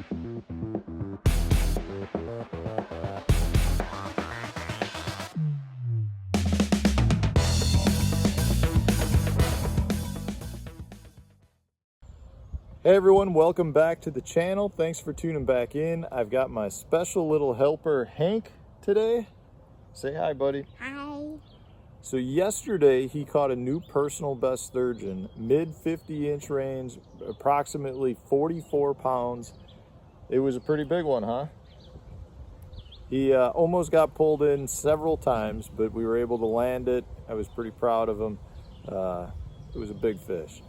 Hey everyone, welcome back to the channel. Thanks for tuning back in. I've got my special little helper Hank today. Say hi, buddy. Hi. So yesterday he caught a new personal best sturgeon, mid 50-inch range, approximately 44 pounds. It was a pretty big one, huh? He almost got pulled in several times, but we were able to land it. I was pretty proud of him. It was a big fish.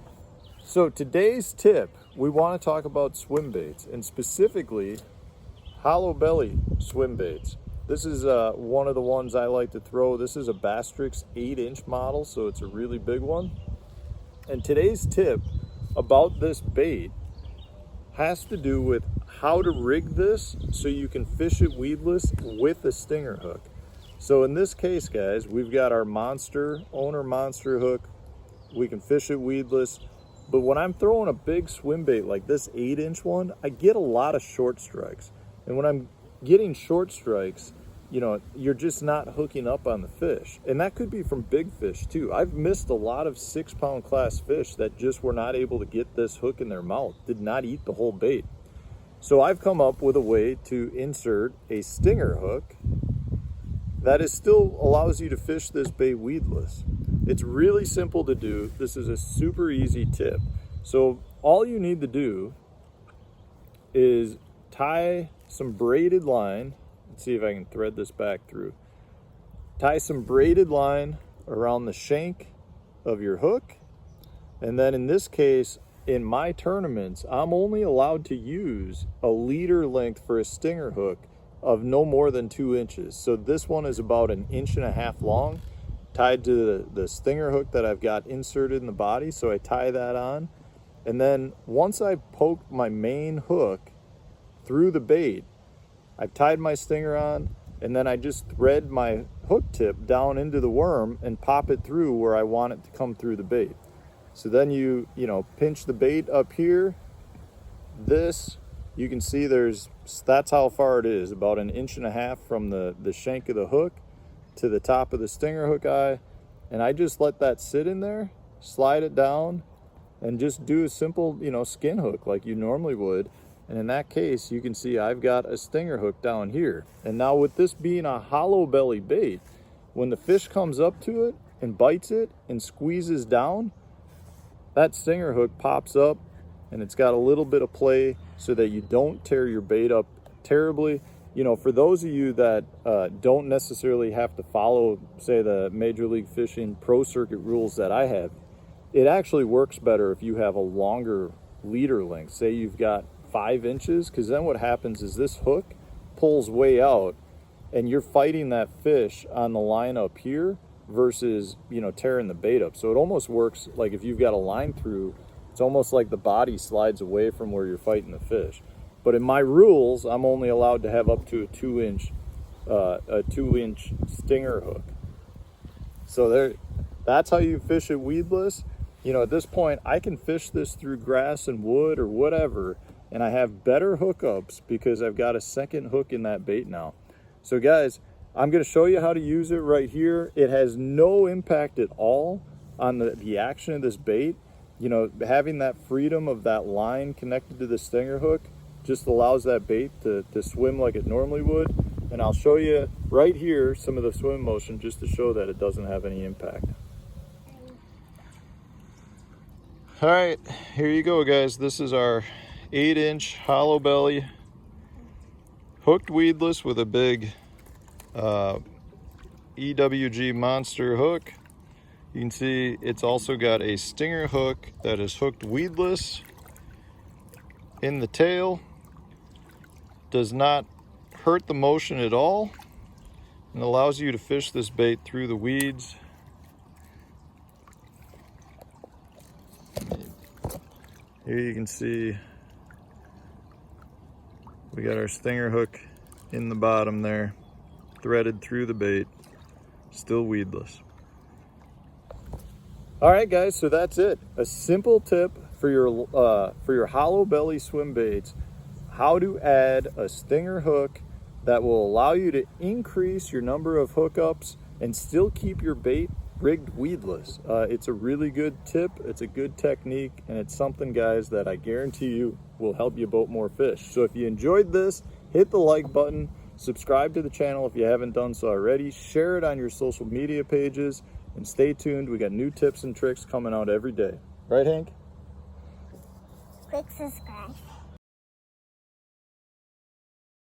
So today's tip, we want to talk about swim baits, and specifically hollow belly swim baits. This is one of the ones I like to throw. This is a Bastrix 8-inch model, so it's a really big one. And today's tip about this bait has to do with how to rig this so you can fish it weedless with a stinger hook. So in this case, guys, we've got our owner monster hook. We can fish it weedless. But when I'm throwing a big swim bait like this 8-inch one, I get a lot of short strikes. And when I'm getting short strikes, you know, you're just not hooking up on the fish. And that could be from big fish too. I've missed a lot of 6-pound class fish that just were not able to get this hook in their mouth, did not eat the whole bait. So I've come up with a way to insert a stinger hook that is still allows you to fish this bait weedless. It's really simple to do. This is a super easy tip. So all you need to do is tie some braided line. Let's see if I can thread this back through. Tie some braided line around the shank of your hook. And then in this case, in my tournaments, I'm only allowed to use a leader length for a stinger hook of no more than 2 inches. So this one is about 1.5 inches long, tied to the stinger hook that I've got inserted in the body. So I tie that on. And then once I've poked my main hook through the bait, I've tied my stinger on, and then I just thread my hook tip down into the worm and pop it through where I want it to come through the bait. So then you pinch the bait up here. This, you can see that's how far it is, about 1.5 inches from the shank of the hook to the top of the stinger hook eye. And I just let that sit in there, slide it down, and just do a simple, skin hook like you normally would. And in that case, you can see I've got a stinger hook down here. And now with this being a hollow belly bait, when the fish comes up to it and bites it and squeezes down, that stinger hook pops up and it's got a little bit of play so that you don't tear your bait up terribly. For those of you that don't necessarily have to follow, say, the Major League Fishing Pro Circuit rules that I have, it actually works better if you have a longer leader length. Say you've got 5 inches, because then what happens is this hook pulls way out and you're fighting that fish on the line up here versus, tearing the bait up. So it almost works like if you've got a line through, it's almost like the body slides away from where you're fighting the fish. But in my rules, I'm only allowed to have up to a 2-inch stinger hook. So that's how you fish it weedless. At this point, I can fish this through grass and wood or whatever, and I have better hookups because I've got a second hook in that bait now. So guys, I'm going to show you how to use it right here. It has no impact at all on the action of this bait. Having that freedom of that line connected to the stinger hook just allows that bait to swim like it normally would. And I'll show you right here some of the swim motion just to show that it doesn't have any impact. All right, here you go, guys. This is our 8-inch hollow belly hooked weedless with a big EWG monster hook. You can see it's also got a stinger hook that is hooked weedless in the tail. Does not hurt the motion at all and allows you to fish this bait through the weeds. Here you can see we got our stinger hook in the bottom there, threaded through the bait, still weedless. All right, guys, so that's it. A simple tip for your hollow belly swim baits. how to add a stinger hook that will allow you to increase your number of hookups and still keep your bait rigged weedless. It's a really good tip, it's a good technique, and it's something, guys, that I guarantee you will help you boat more fish. So if you enjoyed this, hit the like button, subscribe to the channel if you haven't done so already, share it on your social media pages, and stay tuned. We got new tips and tricks coming out every day. Right, Hank? Click subscribe.